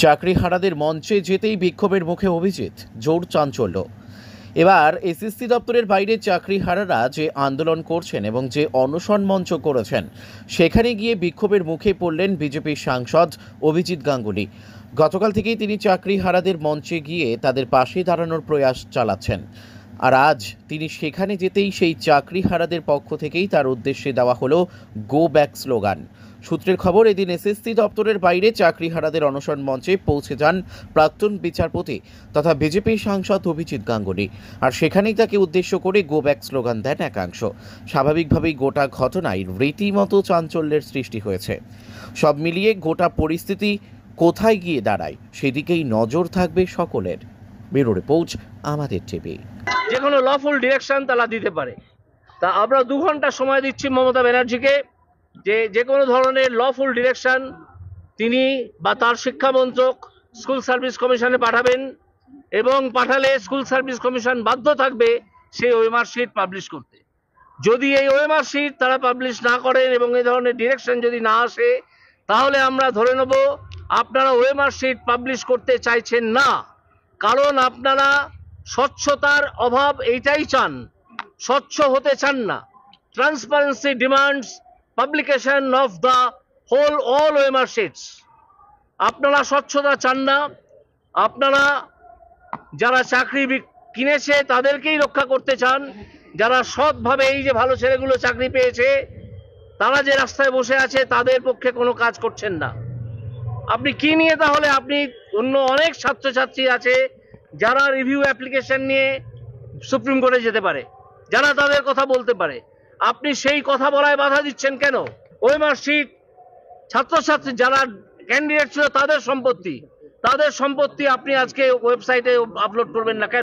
চাকরিহারাদের মঞ্চে যেতেই বিক্ষোভের মুখে অভিজিৎ, জোর চাঞ্চল্য। এবার এসএসসি দপ্তরের বাইরে চাকরিহারারা যে আন্দোলন করছেন এবং যে অনশন মঞ্চ করেছেন, সেখানে গিয়ে বিক্ষোভের মুখে পড়লেন বিজেপির সাংসদ অভিজিৎ গাঙ্গুলি। গতকাল থেকেই তিনি চাকরিহারাদের মঞ্চে গিয়ে তাদের পাশে দাঁড়ানোর প্রয়াস চালাচ্ছেন। আর আজ তিনি সেখানে যেতেই সেই চাকরিহারাদের পক্ষ থেকেই তার উদ্দেশ্যে দেওয়া হলো গো ব্যাক স্লোগান। সূত্রের খবর, এদিন এসএসসি দপ্তরের বাইরে চাকরিহারাদের অনশন মঞ্চে পৌঁছে যান প্রাক্তন বিচারপতি তথা বিজেপি সাংসদ অভিজিৎ গাঙ্গুলি। আর সেখানেই তাকে উদ্দেশ্য করে গো ব্যাক স্লোগান দেন একাংশ। স্বাভাবিকভাবেই গোটা ঘটনায় রীতিমতো চাঞ্চল্যের সৃষ্টি হয়েছে। সব মিলিয়ে গোটা পরিস্থিতি কোথায় গিয়ে দাঁড়ায় সেদিকেই নজর থাকবে সকলের। ব্যুরো রিপোর্ট, আমাদের টিভি। যে কোনো লফুল ডিরেকশন তারা দিতে পারে। তা আমরা 2 ঘন্টা সময় দিচ্ছি মমতা ব্যানার্জিকে, যে কোনো ধরনের লফুল ডিরেকশন তিনি বা তার শিক্ষামন্ত্রক স্কুল সার্ভিস কমিশনে পাঠাবেন, এবং পাঠালে স্কুল সার্ভিস কমিশন বাধ্য থাকবে সেই ওএমআর শিট পাবলিশ করতে। যদি এই ওএমআর শিট তারা পাবলিশ না করেন এবং এই ধরনের ডিরেকশন যদি না আসে, তাহলে আমরা ধরে নেব আপনারা ওএমআর শিট পাবলিশ করতে চাইছেন না, কারণ আপনারা স্বচ্ছতার অভাব এইটাই চান, স্বচ্ছ হতে চান না। Transparency demands publication of the all OMR shits. আপনারা স্বচ্ছতা চান না, আপনারা যারা চাকরি কিনেছে তাদেরকেই রক্ষা করতে চান। যারা সৎভাবে এই যে ভালো ছেলেগুলো চাকরি পেয়েছে, তারা যে রাস্তায় বসে আছে তাদের পক্ষে কোনো কাজ করছেন না। আপনি কি নিয়ে তাহলে, আপনি অন্য অনেক ছাত্রছাত্রী আছে যারা রিভিউ অ্যাপ্লিকেশন নিয়ে সুপ্রিম কোর্টে যেতে পারে, যারা তাদের কথা বলতে পারে। আপনি সেই কথা বলায় বাধা দিচ্ছেন কেন? ওএমআর শিট ছাত্রছাত্রী যারা ক্যান্ডিডেট ছিল তাদের সম্পত্তি আপনি আজকে ওয়েবসাইটে আপলোড করবেন না কেন?